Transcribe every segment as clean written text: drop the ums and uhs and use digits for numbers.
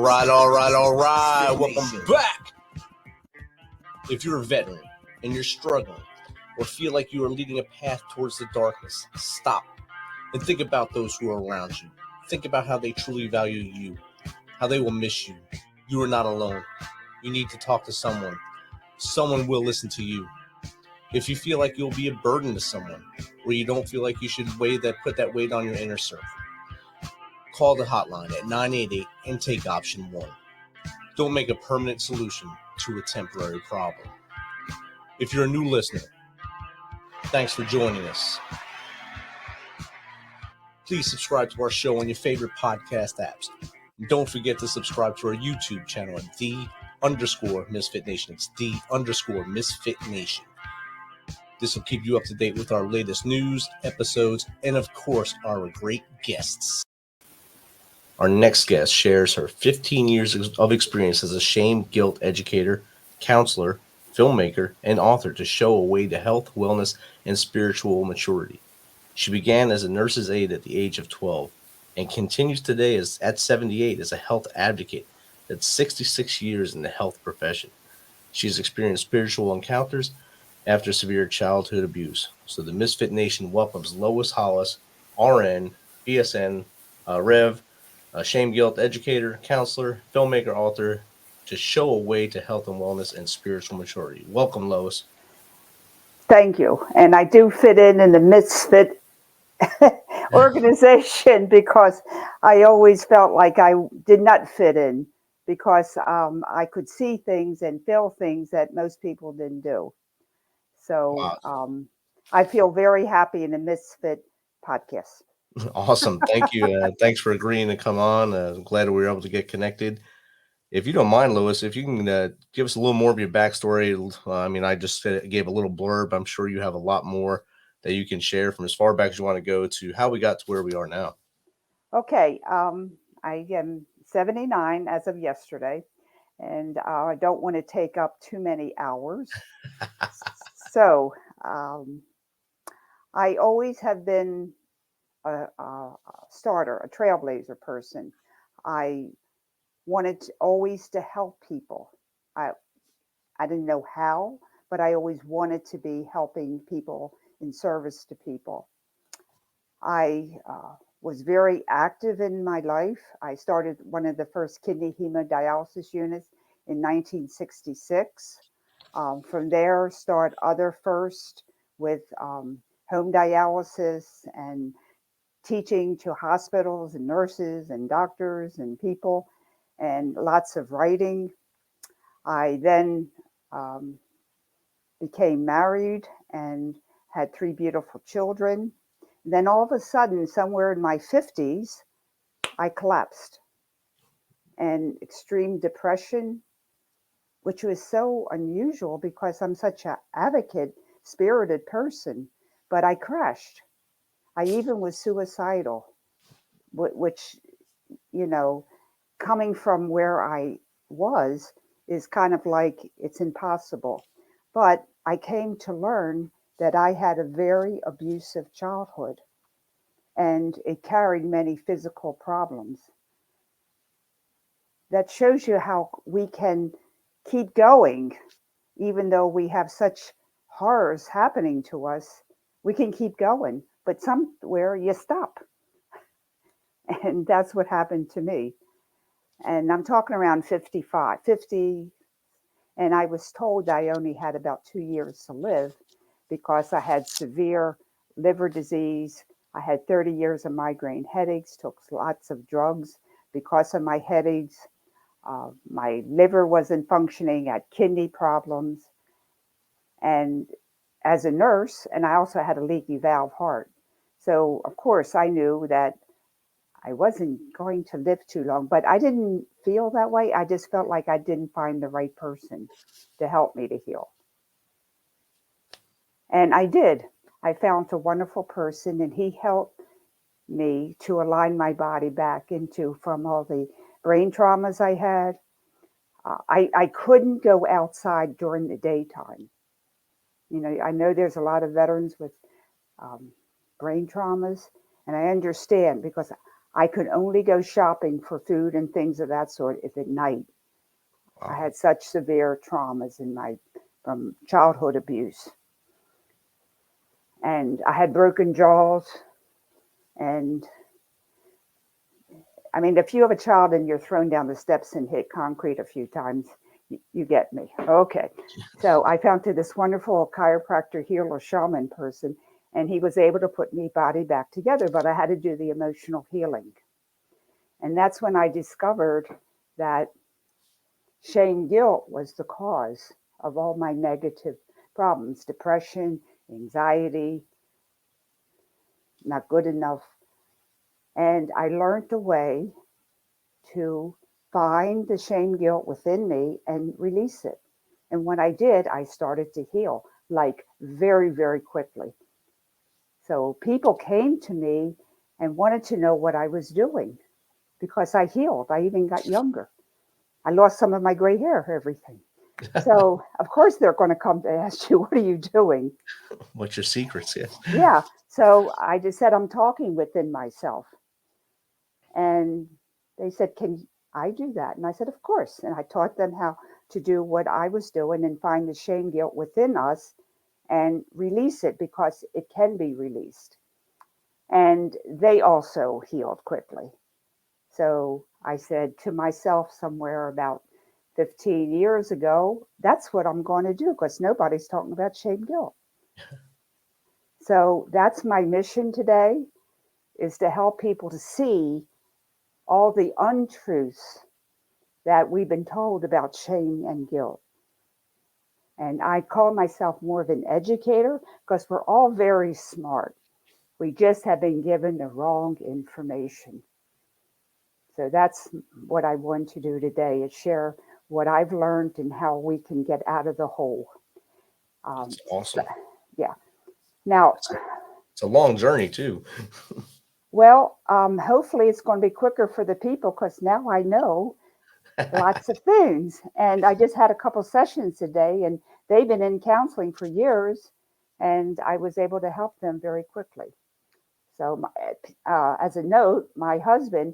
All right. Welcome back. If you're a veteran and you're struggling or feel like you are leading a path towards the darkness, stop and think about those who are around you. Think about how they truly value you, how they will miss you. You are not alone. You need to talk to someone. Someone will listen to you. If you feel like you'll be a burden to someone, or you don't feel like you should put that weight on your inner circle, call the hotline at 988 and take option 1. Don't make a permanent solution to a temporary problem. If you're a new listener, thanks for joining us. Please subscribe to our show on your favorite podcast apps. And don't forget to subscribe to our YouTube channel at _MisFitNation. It's _MisFitNation. This will keep you up to date with our latest news, episodes, and of course, our great guests. Our next guest shares her 15 years of experience as a shame, guilt educator, counselor, filmmaker, and author to show a way to health, wellness, and spiritual maturity. She began as a nurse's aide at the age of 12 and continues today at 78 as a health advocate. That's 66 years in the health profession. She's experienced spiritual encounters after severe childhood abuse. So the Misfit Nation welcomes Lois Hollis, RN, BSN, REV, shame guilt educator, counselor, filmmaker, author, to show a way to health and wellness and spiritual maturity. Welcome, Lois. Thank you. And I do fit in the Misfit organization because I always felt like I did not fit in because I could see things and feel things that most people didn't do. So I feel very happy in the Misfit podcast. Awesome. Thank you. Thanks for agreeing to come on. I'm glad we were able to get connected. If you don't mind, Lois, if you can give us a little more of your backstory. I just gave a little blurb. I'm sure you have a lot more that you can share from as far back as you want to go to how we got to where we are now. Okay. I am 79 as of yesterday, and I don't want to take up too many hours. So I always have been a starter, a trailblazer person. I wanted always to help people. I didn't know how, but I always wanted to be helping people in service to people. I was very active in my life. I started one of the first kidney hemodialysis units in 1966. From there, start other first with home dialysis and teaching to hospitals and nurses and doctors and people, and lots of writing. I then became married and had 3 beautiful children. Then all of a sudden, somewhere in my 50s, I collapsed. And extreme depression, which was so unusual because I'm such an advocate, spirited person, but I crashed. I even was suicidal, which, coming from where I was is kind of like it's impossible. But I came to learn that I had a very abusive childhood and it carried many physical problems. That shows you how we can keep going, even though we have such horrors happening to us. We can keep going, but somewhere you stop. And that's what happened to me. And I'm talking around 50, and I was told I only had about 2 years to live because I had severe liver disease. I had 30 years of migraine headaches, took lots of drugs because of my headaches. My liver wasn't functioning, I had kidney problems. And as a nurse, and I also had a leaky valve heart. So, of course, I knew that I wasn't going to live too long, but I didn't feel that way. I just felt like I didn't find the right person to help me to heal. And I did. I found a wonderful person, and he helped me to align my body back from all the brain traumas I had. I couldn't go outside during the daytime. I know there's a lot of veterans with brain traumas, and I understand because I could only go shopping for food and things of that sort if at night. I Wow. had such severe traumas from childhood abuse. And I had broken jaws. And I mean, if you have a child and you're thrown down the steps and hit concrete a few times, you get me. Okay. So I found to this wonderful chiropractor, healer, shaman person, and he was able to put me body back together, but I had to do the emotional healing. And that's when I discovered that shame guilt was the cause of all my negative problems, depression, anxiety, not good enough. And I learned a way to find the shame guilt within me and release it. And when I did, I started to heal like very, very quickly. So people came to me and wanted to know what I was doing because I healed. I even got younger. I lost some of my gray hair, everything. So, of course, they're going to come to ask you, what are you doing? What's your secrets? Yeah. Yeah. So I just said, I'm talking within myself. And they said, can I do that? And I said, of course. And I taught them how to do what I was doing and find the shame guilt within us and release it because it can be released. And they also healed quickly. So I said to myself somewhere about 15 years ago, that's what I'm going to do because nobody's talking about shame guilt. So that's my mission today, is to help people to see all the untruths that we've been told about shame and guilt. And I call myself more of an educator because we're all very smart. We just have been given the wrong information. So that's what I want to do today, is share what I've learned and how we can get out of the hole. That's So, awesome. yeah. Now, It's a, it's a long journey too. well, hopefully it's going to be quicker for the people because now I know lots of things. And I just had a couple sessions today, and they've been in counseling for years, and I was able to help them very quickly. So, as a note, my husband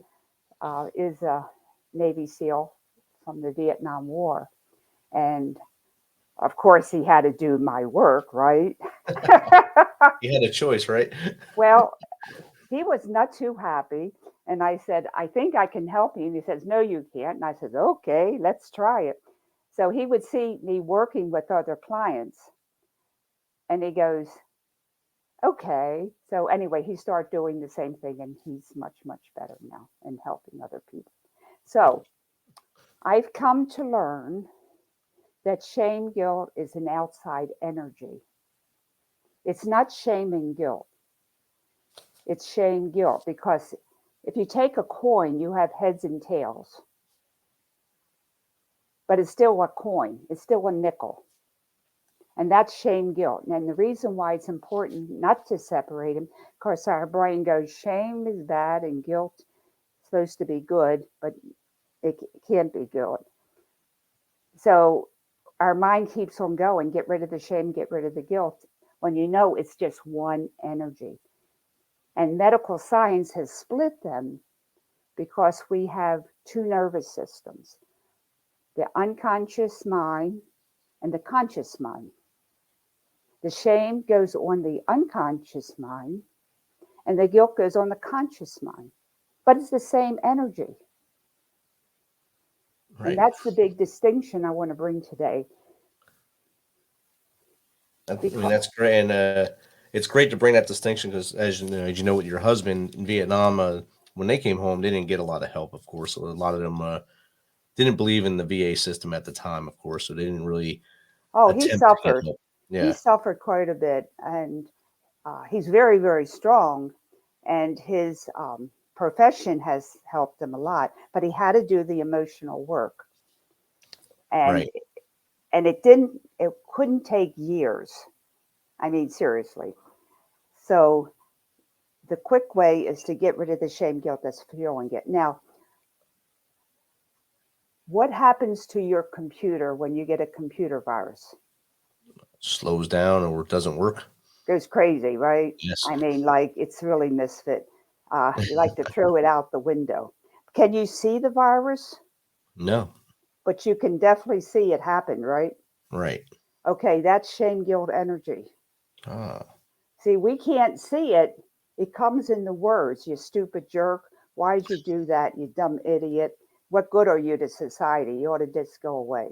is a Navy SEAL from the Vietnam War. And of course, he had to do my work, right? You had a choice, right? Well, he was not too happy. And I said, I think I can help you. And he says, no, you can't. And I said, okay, let's try it. So he would see me working with other clients and he goes, okay. So anyway, he started doing the same thing and he's much, much better now and helping other people. So I've come to learn that shame guilt is an outside energy. It's not shame and guilt. It's shame guilt because if you take a coin, you have heads and tails, but it's still a coin. It's still a nickel. And that's shame guilt. And the reason why it's important not to separate them, because our brain goes, shame is bad and guilt is supposed to be good, but it can't be good. So our mind keeps on going, get rid of the shame, get rid of the guilt, when you know it's just one energy. And medical science has split them because we have two nervous systems, the unconscious mind and the conscious mind. The shame goes on the unconscious mind and the guilt goes on the conscious mind. But it's the same energy. And Right. that's the big distinction I want to bring today. I mean, Because, that's great, and it's great to bring that distinction because, as you know, with your husband in Vietnam, when they came home, they didn't get a lot of help. Of course, a lot of them didn't believe in the VA system at the time. Of course, so they didn't really oh, he attempt to get suffered. help. He Yeah. suffered quite a bit. And he's very, very strong. And his profession has helped him a lot. But he had to do the emotional work. And Right. it couldn't take years. I mean, seriously. So the quick way is to get rid of the shame guilt that's fueling it. Now, what happens to your computer when you get a computer virus? Slows down or doesn't work. Goes crazy, right? Yes. I mean, like it's really misfit. You like to throw it out the window. Can you see the virus? No. But you can definitely see it happen, right? Right. Okay, that's shame, guilt, energy. Ah. See, we can't see it. It comes in the words, you stupid jerk. Why'd you do that, you dumb idiot? What good are you to society? You ought to just go away.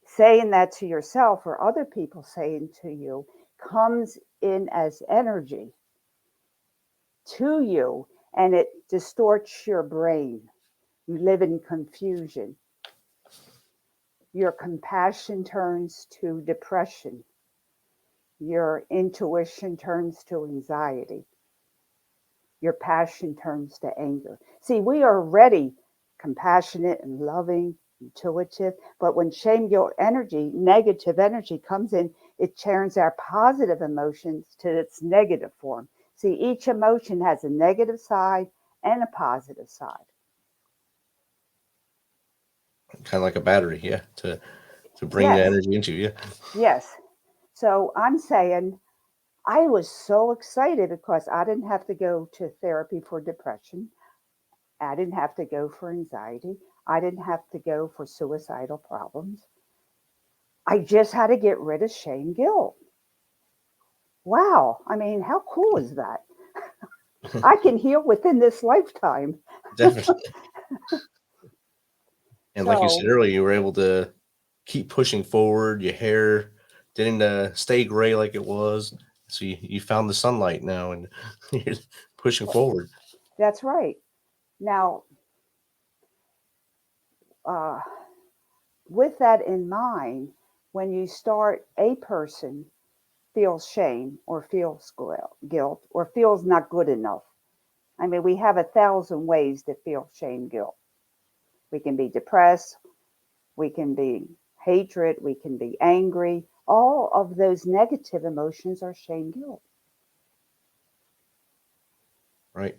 Saying that to yourself or other people saying to you comes in as energy to you, and it distorts your brain. You live in confusion. Your compassion turns to depression. Your intuition turns to anxiety. Your passion turns to anger. See, we are already compassionate and loving, intuitive, but when shame, guilt, energy, negative energy comes in, it turns our positive emotions to its negative form. See, each emotion has a negative side and a positive side. Kind of like a battery, yeah, to bring the Yes, energy into you. yes. So I'm saying I was so excited because I didn't have to go to therapy for depression. I didn't have to go for anxiety. I didn't have to go for suicidal problems. I just had to get rid of shame, guilt. Wow. I mean, how cool is that? I can heal within this lifetime. Definitely. And like you said So, earlier, you were able to keep pushing forward. Your hair didn't stay gray like it was. So you found the sunlight now and you're pushing forward. that's right. Now, uh, with that in mind, when you start, a person feels shame or feels guilt or feels not good enough. I mean, we have 1,000 ways to feel shame, guilt. We can be depressed, we can be hatred, we can be angry. All of those negative emotions are shame, guilt. Right.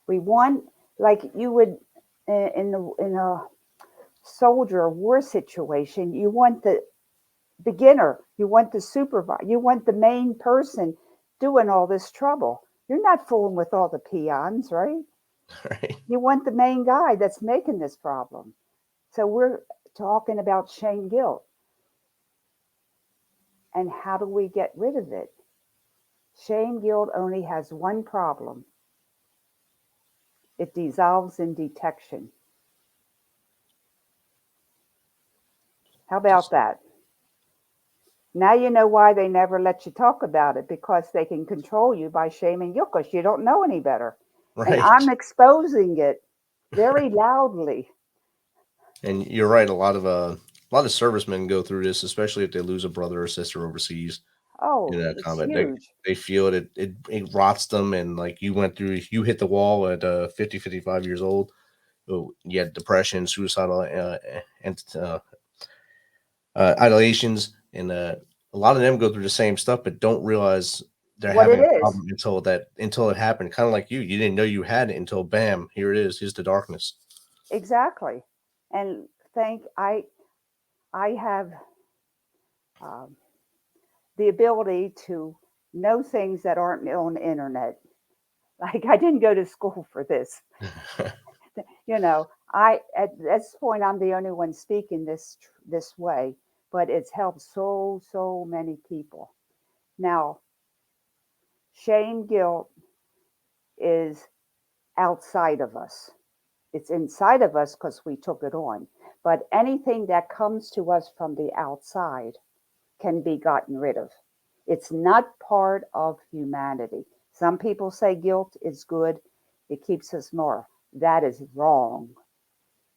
We want, like you would in a soldier war situation, you want the beginner, you want the supervisor, you want the main person doing all this trouble. You're not fooling with all the peons, right? Right. You want the main guy that's making this problem. So we're talking about shame, guilt. And how do we get rid of it? Shame, guilt only has one problem: it dissolves in detection. How about Just that? Now you know why they never let you talk about it, because they can control you by shaming guilt because you don't know any better. And right. I'm exposing it very loudly. And you're right. A lot of servicemen go through this, especially if they lose a brother or sister overseas in Oh, a it's combat. huge. They feel it. It rots them. And like you went through, you hit the wall at 50, 55 years old. You had depression, suicidal, and idolations, and a lot of them go through the same stuff, but don't realize they're What it having a is. problem until it happened. Kind of like you didn't know you had it until bam, here it is. Here's the darkness. Exactly. And thank I have um, the ability to know things that aren't on the internet. Like, I didn't go to school for this. I at this point I'm the only one speaking this way, but it's helped so many people. Now, shame, guilt is outside of us. It's inside of us because we took it on. But anything that comes to us from the outside can be gotten rid of. It's not part of humanity. Some people say guilt is good, it keeps us more. That is wrong.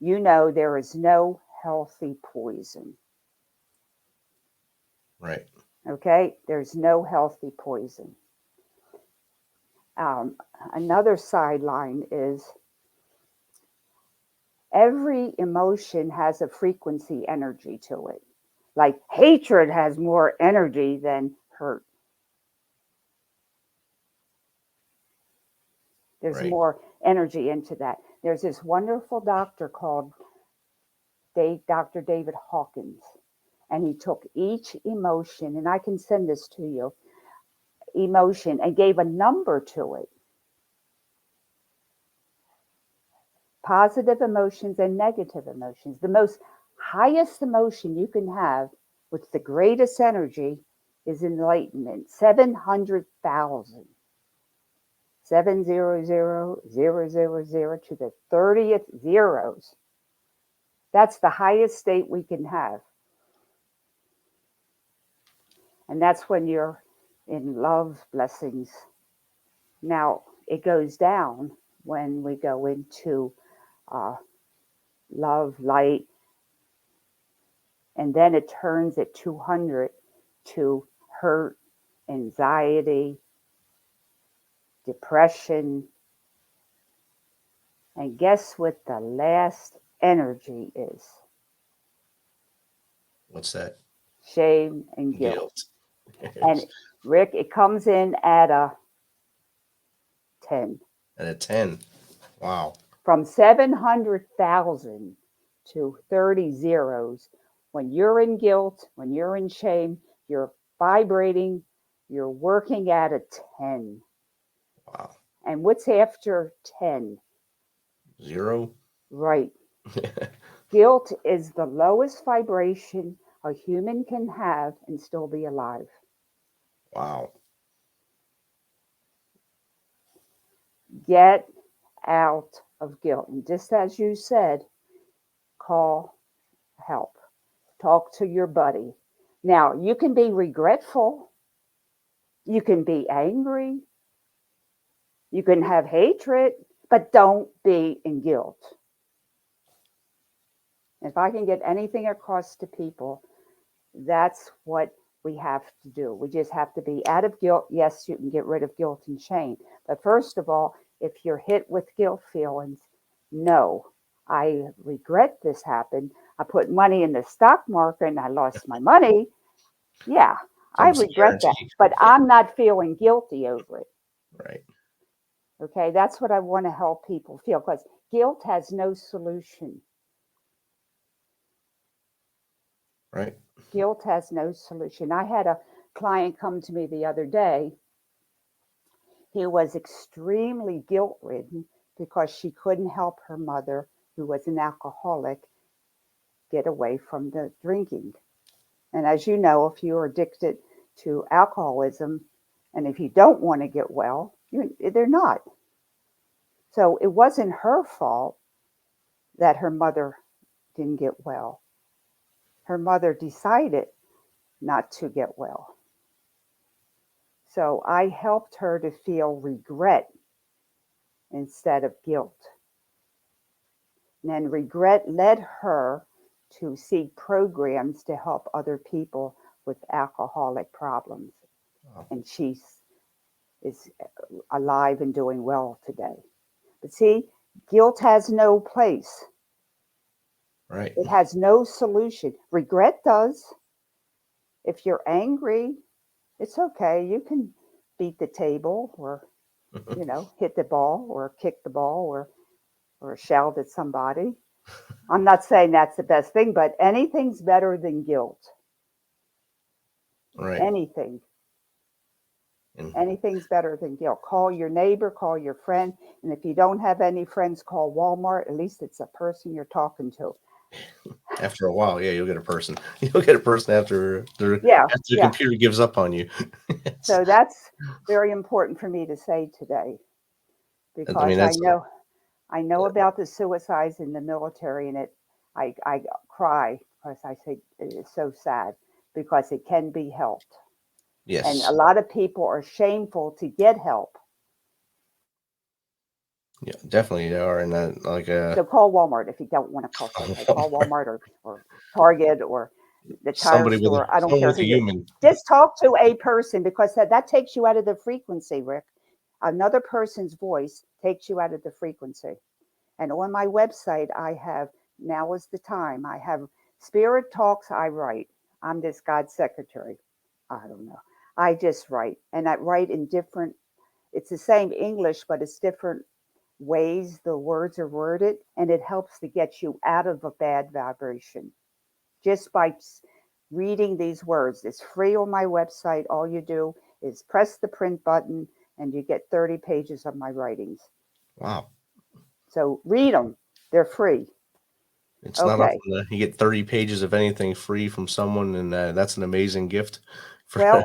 You know, there is no healthy poison. Right. Okay? There's no healthy poison. Um, Another sideline is every emotion has a frequency energy to it. Like hatred has more energy than hurt. There's Right. more energy into that. There's this wonderful doctor called Dr. David Hawkins, and he took each emotion, and I can send this to you, emotion, and gave a number to it. positive emotions and negative emotions. The most highest emotion you can have with the greatest energy is enlightenment. 700,000. 700,000 to the 30th zeros. That's the highest state we can have. And that's when you're in love, blessings. Now, it goes down when we go into love, light, and then it turns at 200 to hurt, anxiety, depression. And guess what the last energy is? What's that? Shame and guilt. Guilt. And Rick, it comes in at a 10. And a 10. Wow. From 700,000 to 30 zeros. When you're in guilt, when you're in shame, you're vibrating, you're working at a 10. Wow. And what's after 10? 0. Right. Guilt is the lowest vibration a human can have and still be alive. Wow. Get out of guilt. And just as you said, call help. Talk to your buddy. Now, you can be regretful. You can be angry. You can have hatred, but don't be in guilt. If I can get anything across to people, that's what we have to do. We just have to be out of guilt. Yes, you can get rid of guilt and shame. But first of all, if you're hit with guilt feelings, no, I regret this happened. I put money in the stock market and I lost my money. Yeah, I regret that. But I'm not feeling guilty over it. Right. Okay, that's what I want to help people feel, because guilt has no solution. Right. Guilt has no solution. I had a client come to me the other day. He was extremely guilt-ridden because she couldn't help her mother, who was an alcoholic, get away from the drinking. And as you know, if you're addicted to alcoholism, and if you don't want to get well, they're not. So it wasn't her fault that her mother didn't get well. Her mother decided not to get well. So I helped her to feel regret instead of guilt. And then regret led her to seek programs to help other people with alcoholic problems. Wow. And she is alive and doing well today. But see, guilt has no place. Right. It has no solution. Regret does. If you're angry, it's okay. You can beat the table or, hit the ball or kick the ball or shout at somebody. I'm not saying that's the best thing, but anything's better than guilt. Right. Anything. Anything's better than guilt. Call your neighbor, call your friend. And if you don't have any friends, call Walmart. At least it's a person you're talking to. After a while, yeah, you'll get a person. You'll get a person after the computer gives up on you. So that's very important for me to say today, because I know about the suicides in the military, and I cry because I say it is so sad, because it can be helped. Yes. And a lot of people are shameful to get help. Yeah, definitely they are. And so call Walmart if you don't want to call somebody. Call Walmart or Target or the tire store. I don't care who you are. Just talk to a person, because that takes you out of the frequency, Rick. Another person's voice takes you out of the frequency. And on my website, I have, now is the time, I have Spirit Talks I write. I'm this God's secretary. I don't know. I just write. And I write in different, it's the same English, but it's different ways the words are worded. And it helps to get you out of a bad vibration just by reading these words. It's free on my website. All you do is press the print button and you get 30 pages of my writings. Wow. So read them. They're free. It's not often Okay. that you get 30 pages of anything free from someone, and that's an amazing gift for Well,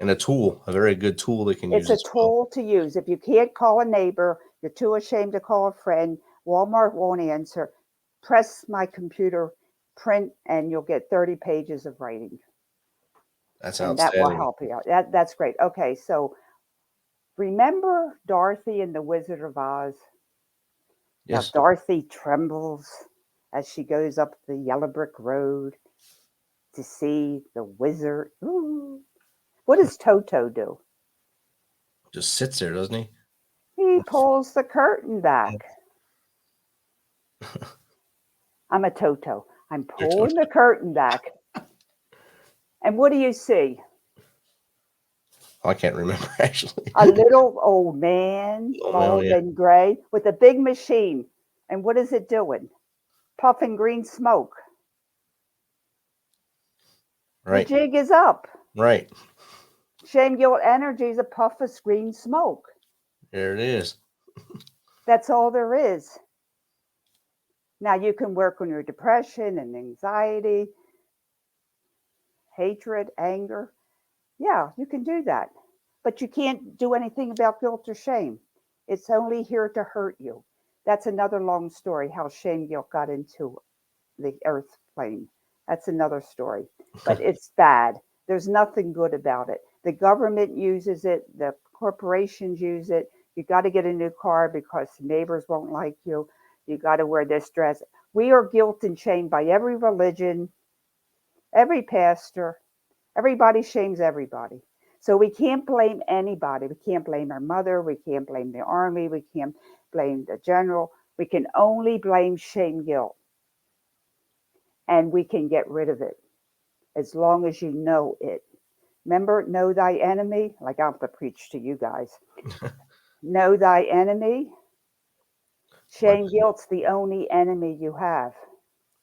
and a tool, a very good tool they can it's use a as well. tool to use. If you can't call a neighbor, you're too ashamed to call a friend, Walmart won't answer. Press my computer, print, and you'll get 30 pages of writing. That's And that will outstanding. help you out. That's great. Okay, so remember Dorothy and the Wizard of Oz? Now, Yes. Dorothy trembles as she goes up the yellow brick road to see the wizard. Ooh. What does Toto do? Just sits there, doesn't he? He pulls the curtain back. I'm a Toto. I'm You're pulling the curtain back. And what do you see? I can't remember actually. A little old man, Oh man, bald yeah. and gray, with a big machine. And what is it doing? Puffing green smoke. The Right. jig is up. Right. Shame, guilt, energy is a puff of green smoke. There it is. That's all there is. Now you can work on your depression and anxiety, hatred, anger. Yeah, you can do that. But you can't do anything about guilt or shame. It's only here to hurt you. That's another long story how shame guilt got into the earth plane. That's another story. But it's bad. There's nothing good about it. The government uses it, the corporations use it. You got to get a new car because neighbors won't like you. You got to wear this dress. We are guilt and shamed by every religion, every pastor. Everybody shames everybody. So we can't blame anybody. We can't blame our mother. We can't blame the army. We can't blame the general. We can only blame shame guilt. And we can get rid of it as long as you know it. Remember, know thy enemy? Like I have to preach to you guys. Know thy enemy. Right. Shame guilt's the only enemy you have.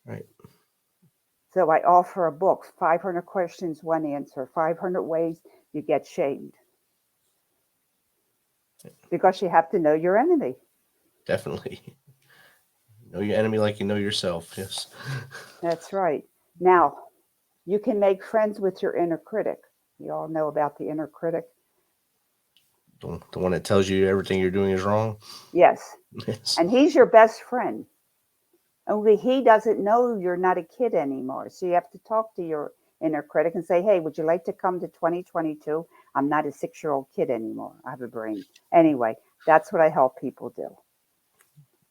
Right. So I offer a book, 500 questions, one answer, 500 ways you get shamed. Because you have to know your enemy. Definitely. Know your enemy like you know yourself. Yes. That's right. Now, you can make friends with your inner critic. You all know about the inner critic. The one that tells you everything you're doing is wrong. Yes. Yes. And he's your best friend. Only he doesn't know you're not a kid anymore. So you have to talk to your inner critic and say, hey, would you like to come to 2022? I'm not a 6-year-old kid anymore. I have a brain. Anyway, that's what I help people do.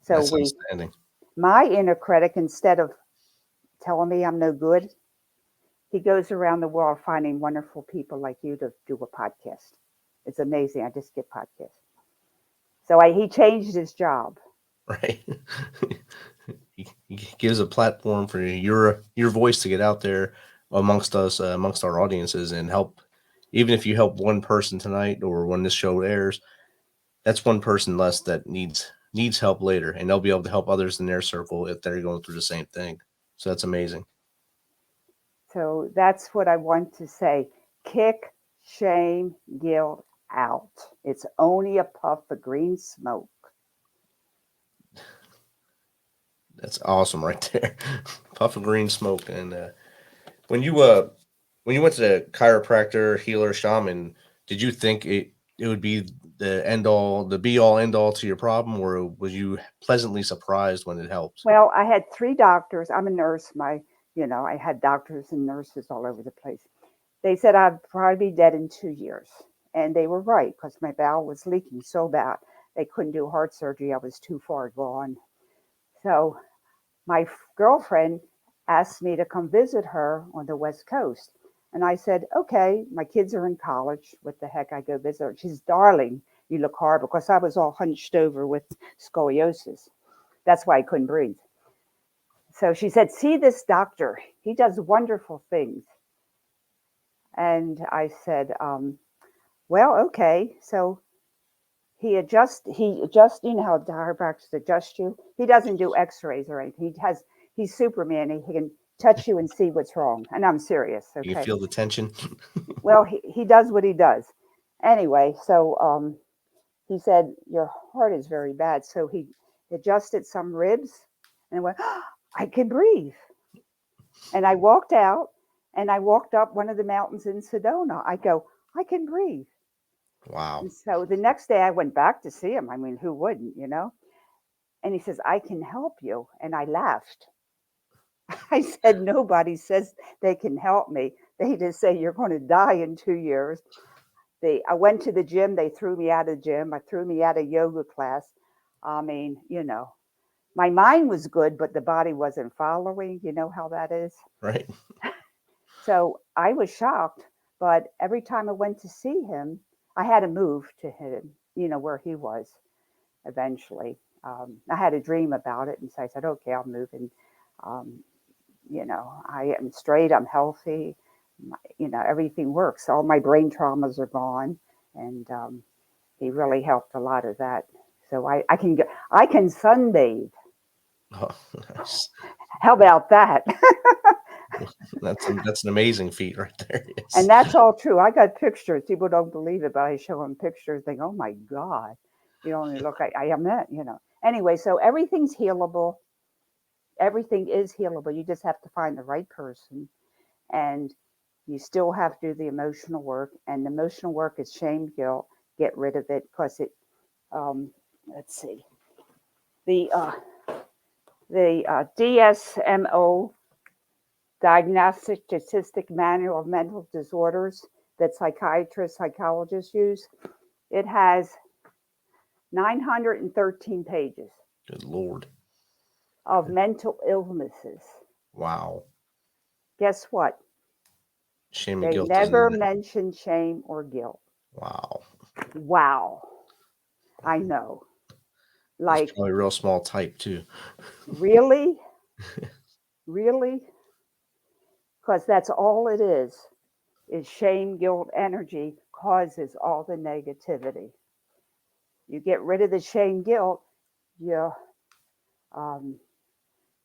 So That's outstanding. my inner critic, instead of telling me I'm no good, he goes around the world finding wonderful people like you to do a podcast. It's amazing. I just get podcasts. So he changed his job. Right. He gives a platform for your voice to get out there amongst us, amongst our audiences, and help. Even if you help one person tonight or when this show airs, that's one person less that needs help later, and they'll be able to help others in their circle if they're going through the same thing. So that's amazing. So that's what I want to say. Kick shame, guilt out. It's only a puff of green smoke. That's awesome right there. Puff of green smoke. And when you went to the chiropractor, healer, shaman, did you think it would be the be all end all to your problem, or was you pleasantly surprised when it helped? Well, I had 3 doctors. I'm a nurse. I had doctors and nurses all over the place. They said I'd probably be dead in 2 years. And they were right because my bowel was leaking so bad. They couldn't do heart surgery. I was too far gone. So my girlfriend asked me to come visit her on the West Coast. And I said, okay, my kids are in college. What the heck? I go visit her. She's, darling, you look horrible because I was all hunched over with scoliosis. That's why I couldn't breathe. So she said, see this doctor. He does wonderful things. And I said, well, okay. So he adjusts, you know how chiropractors adjust you? He doesn't do x-rays or anything. He's Superman. He can touch you and see what's wrong. And I'm serious, You can okay? feel the tension. Well, he does what he does. Anyway, so he said, your heart is very bad. So adjusted some ribs, and I went, oh, I can breathe. And I walked out and I walked up one of the mountains in Sedona. I go, I can breathe. Wow. And so the next day I went back to see him. I mean, who wouldn't, you know? And he says, I can help you. And I laughed. I said, nobody says they can help me. They just say you're going to die in 2 years. I went to the gym. They threw me out of the gym. I threw me out of yoga class. I mean, you know, my mind was good, but the body wasn't following. You know how that is? Right. So I was shocked. But every time I went to see him, I had to move to him, you know, where he was eventually. I had a dream about it. And so I said, okay, I'll move. And, you know, I am straight, I'm healthy, you know, everything works. All my brain traumas are gone. And he really helped a lot of that. So I can sunbathe. Oh, nice. How about that? That's an amazing feat right there. Yes. And that's all true. I got pictures. People don't believe it, but I show them pictures. They go, oh my God. You know, and they look, I am that, you know. Anyway, so everything's healable. Everything is healable. You just have to find the right person. And you still have to do the emotional work. And the emotional work is shame, guilt. Get rid of it because it, let's see, the DSMO, Diagnostic Statistic Manual of Mental Disorders, that psychiatrists, psychologists use, it has 913 pages Good Lord. of mental illnesses. Wow. Guess what? Shame and They guilt isn't never in it. mention shame or guilt. Wow. Wow. I know. It's Like, probably real small type too. really? Really? Because that's all it is shame, guilt, energy causes all the negativity. You get rid of the shame, guilt, your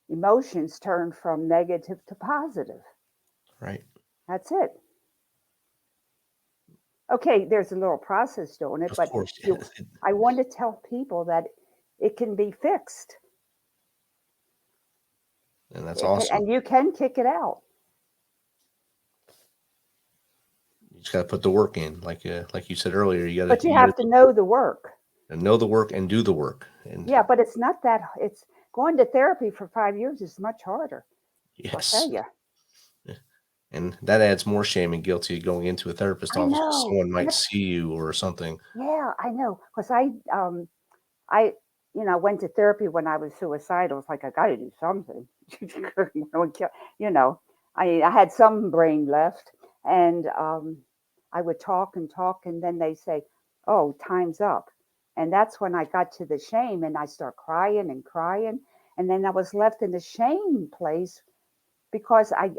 emotions turn from negative to positive. Right. That's it. Okay, there's a little process doing it, Of but course. I want to tell people that it can be fixed. And that's awesome. And you can kick it out. You just got to put the work in, like you said earlier. But you have to know the work. know the work and do the work. And Yeah, but it's not that. It's going to therapy for 5 years is much harder. I'll yes, tell you. and that adds more shame and guilt to you going into a therapist I office because know. someone might see you or something. Yeah, I know. Because I, you know, went to therapy when I was suicidal. It's like I got to do something. You know, I had some brain left, and I would talk and talk, and then they say, "Oh, time's up," and that's when I got to the shame, and I start crying and crying, and then I was left in the shame place because I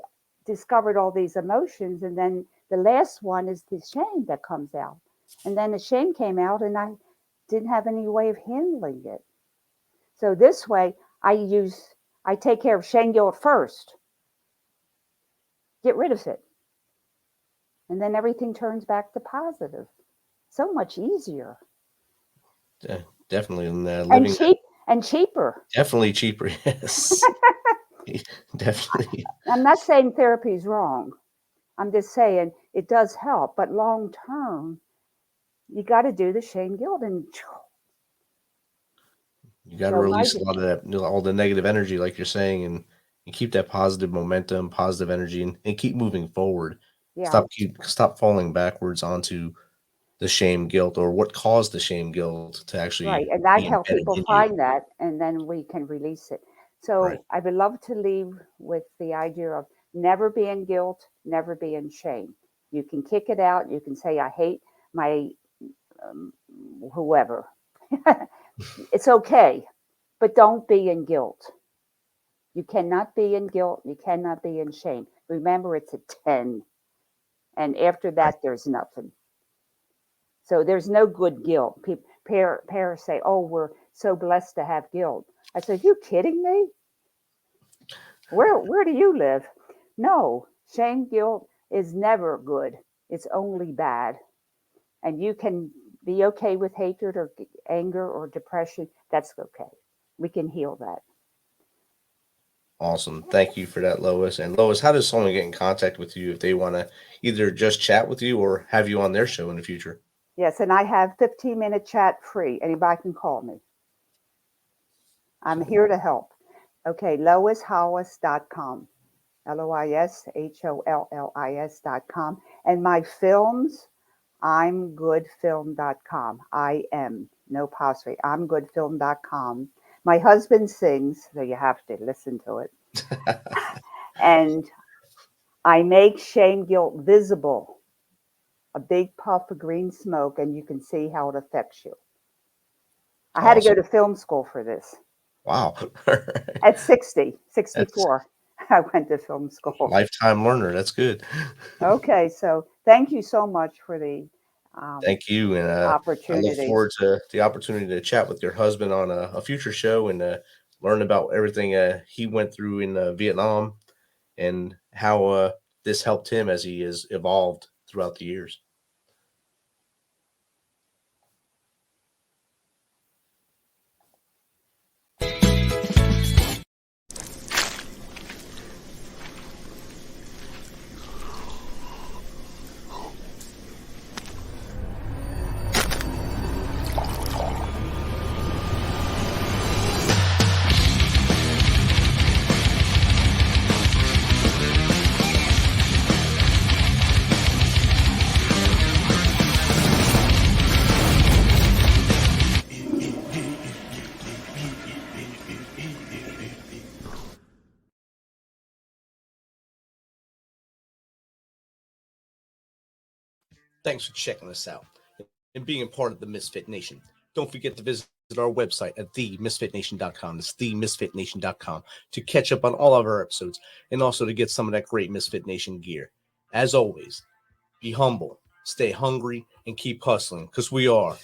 discovered all these emotions, and then the last one is the shame that comes out, and then the shame came out, and I didn't have any way of handling it. So this way, I take care of shame guilt first, get rid of it, and then everything turns back to positive. So much easier Definitely, and and living cheaper. definitely cheaper. Yes, definitely. I'm not saying therapy is wrong. I'm just saying it does help, but long term, you got to do the shame guilt and You got to so release a lot of that, all the negative energy, like you're saying, and keep that positive momentum, positive energy, and keep moving forward. yeah, Stop falling backwards onto the shame, guilt, or what caused the shame, guilt to right. actually And I be help embedded people in you. find that, and then we can release it. Right. So I would love to leave with the idea of never be in guilt, never be in shame. You can kick it out. You can say, I hate my um, whoever. It's okay, but don't be in guilt. You cannot be in guilt. You cannot be in shame. Remember, it's a 10. And after Right. that, there's nothing. So there's no good guilt. Parents say, oh, we're so blessed to have guilt. I said, you kidding me? Where do you live? No, shame, guilt is never good. It's only bad. And you can be okay with hatred or anger or depression. That's okay. we can heal that. Awesome. Thank you for that, Lois. And Lois, how does someone get in contact with you if they want to either just chat with you or have you on their show in the future? Yes, and I have 15-minute chat free. Anybody can call me. I'm here to help. Okay, loishollis.com. LOISHOLLIS.com. And my films, imgoodfilm.com. No apostrophe, imgoodfilm.com. My husband sings, so you have to listen to it. And I make shame guilt visible. A big puff of green smoke, and you can see how it affects you. I had to go to film school for this. Wow. At 64, I went to film school. Lifetime learner. That's good. Okay, so thank you so much for the Thank you. And I look forward to the opportunity to chat with your husband on a future show and learn about everything he went through in Vietnam and how this helped him as he has evolved throughout the years. Thanks for checking us out and being a part of the Misfit Nation. Don't forget to visit our website at themisfitnation.com. That's themisfitnation.com to catch up on all of our episodes and also to get some of that great Misfit Nation gear. As always, be humble, stay hungry, and keep hustling because we are